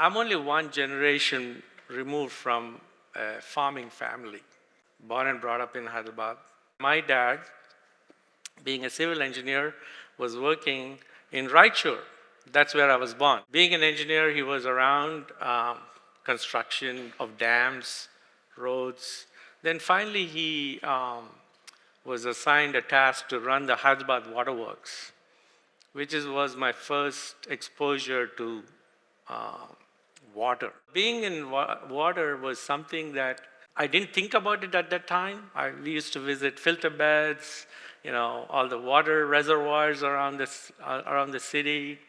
I'm only one generation removed from a farming family, born and brought up in Hyderabad. My dad, being a civil engineer, was working in Raichur. That's where I was born. Being an engineer, he was around construction of dams, roads. Then finally, he was assigned a task to run the Hyderabad waterworks, which was my first exposure to uh, water. Being in water was something that I didn't think about it at that time. We used to visit filter beds, all the water reservoirs around the city.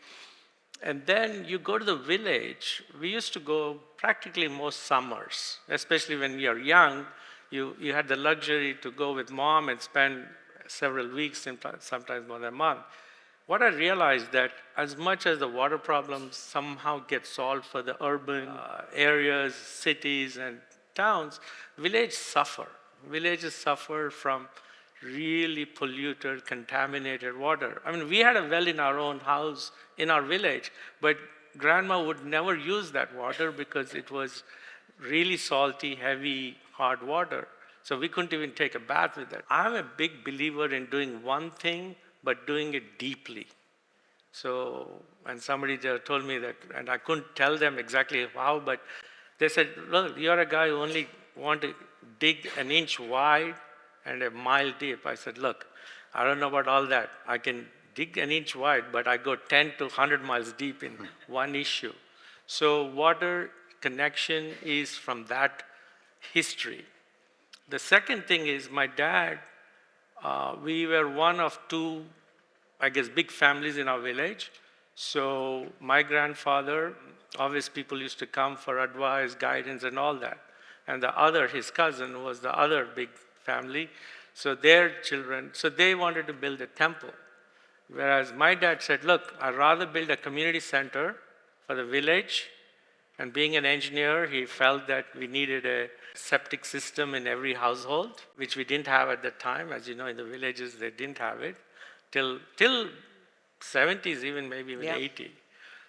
And then you go to the village. We used to go practically most summers, especially when you're young. You had the luxury to go with mom and spend several weeks, sometimes more than a month. What I realized that as much as the water problems somehow get solved for the urban areas, cities, and towns, villages suffer. Villages suffer from really polluted, contaminated water. I mean, we had a well in our own house, in our village, but grandma would never use that water because it was really salty, heavy, hard water. So we couldn't even take a bath with it. I'm a big believer in doing one thing, but doing it deeply. So, and somebody told me that, and I couldn't tell them exactly how, but they said, look, you're a guy who only want to dig an inch wide and a mile deep. I said, look, I don't know about all that. I can dig an inch wide, but I go 10 to 100 miles deep in one issue. So water connection is from that history. The second thing is my dad, we were one of two, I guess, big families in our village. So my grandfather, obvious people used to come for advice, guidance, and all that. And the other, his cousin, was the other big family. So their children, so they wanted to build a temple. Whereas my dad said, look, I'd rather build a community center for the village. And being an engineer, he felt that we needed a septic system in every household, which we didn't have at that time. As you know, in the villages, they didn't have it till 70s, even maybe even 80.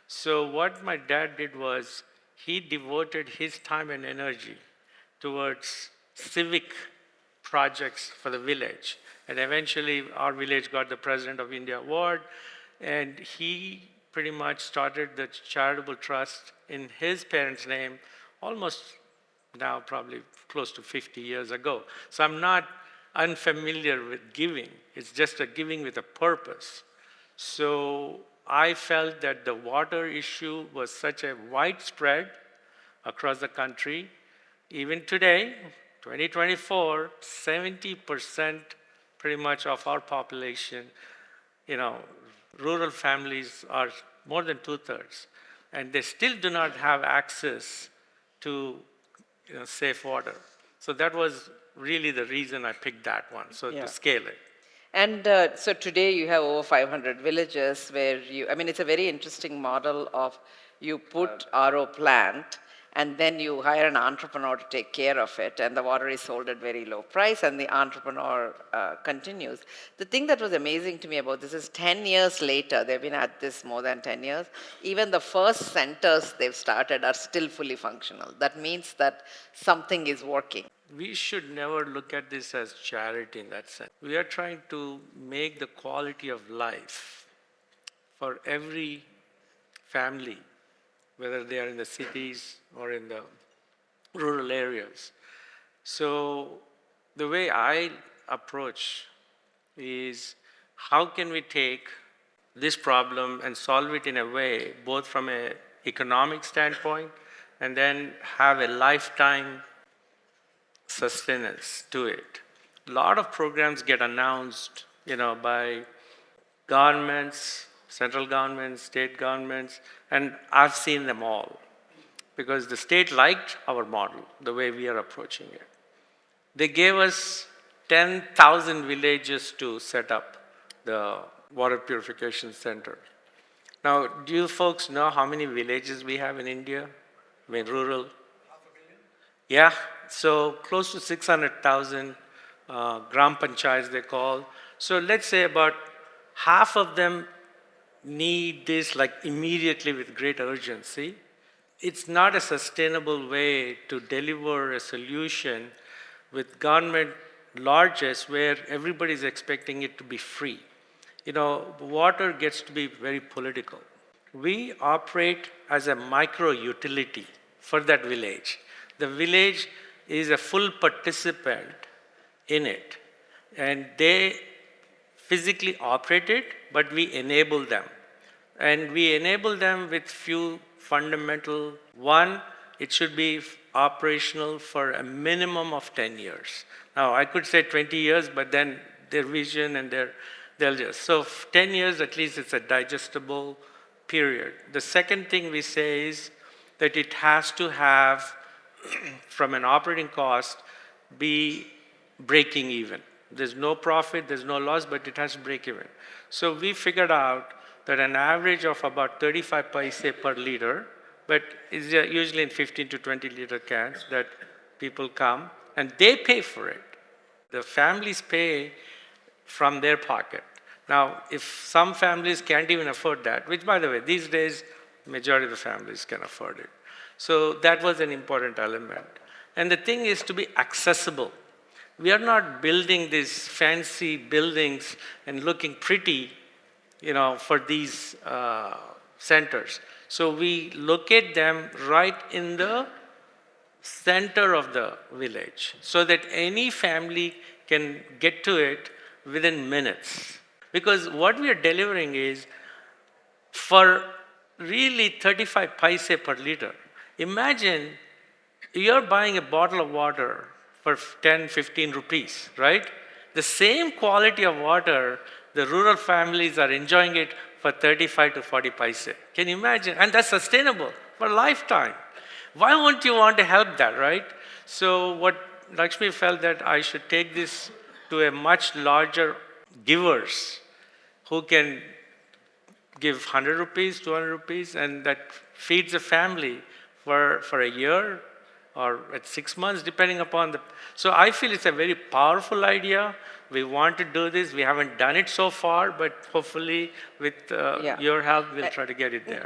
So what my dad did was he devoted his time and energy towards civic projects for the village. And eventually, our village got the President of India Award, and he pretty much started the charitable trust in his parents' name almost now probably close to 50 years ago. So I'm not unfamiliar with giving. It's just a giving with a purpose. So I felt that the water issue was such a widespread across the country. Even today, 2024, 70% pretty much of our population, rural families are more than 2/3, and they still do not have access to safe water. So that was really the reason I picked that one, to scale it. And so today you have over 500 villages where it's a very interesting model of you put RO plant and then you hire an entrepreneur to take care of it, and the water is sold at very low price, and the entrepreneur continues. The thing that was amazing to me about this is 10 years later, they've been at this more than 10 years, even the first centers they've started are still fully functional. That means that something is working. We should never look at this as charity in that sense. We are trying to make the quality of life for every family, whether they are in the cities or in the rural areas. So the way I approach is how can we take this problem and solve it in a way, both from an economic standpoint and then have a lifetime sustenance to it. A lot of programs get announced, by governments, central governments, state governments, and I've seen them all because the state liked our model, the way we are approaching it. They gave us 10,000 villages to set up the water purification center. Now, do you folks know how many villages we have in India? I mean, rural? 500,000? Yeah, so close to 600,000 gram panchayats they call. So let's say about half of them need this like immediately with great urgency. it's not a sustainable way to deliver a solution with government largesse where everybody is expecting it to be free. Water gets to be very political. We operate as a micro utility for that village. The village is a full participant in it, and they physically operate it, but we enable them. And we enable them with few fundamental. One, it should be operational for a minimum of 10 years. Now, I could say 20 years, but then their vision and they'll just. So 10 years, at least it's a digestible period. The second thing we say is that it has to have, from an operating cost, be breaking even. There's no profit, there's no loss, but it has to break even. So we figured out that an average of about 35 paise per liter, but it's usually in 15 to 20 liter cans that people come and they pay for it. The families pay from their pocket. Now, if some families can't even afford that, which by the way, these days, majority of the families can afford it. So that was an important element. And the thing is to be accessible. We are not building these fancy buildings and looking pretty, for these centers. So we locate them right in the center of the village so that any family can get to it within minutes. Because what we are delivering is for really 35 paise per liter. Imagine you're buying a bottle of water for 10, 15 rupees, right? The same quality of water, the rural families are enjoying it for 35 to 40 paise. Can you imagine? And that's sustainable for a lifetime. Why won't you want to help that, right? So what Lakshmi felt that I should take this to a much larger givers who can give 100 rupees, 200 rupees, and that feeds a family for a year or at 6 months, depending upon the. So I feel it's a very powerful idea. We want to do this. We haven't done it so far, but hopefully with your help, we'll try to get it there.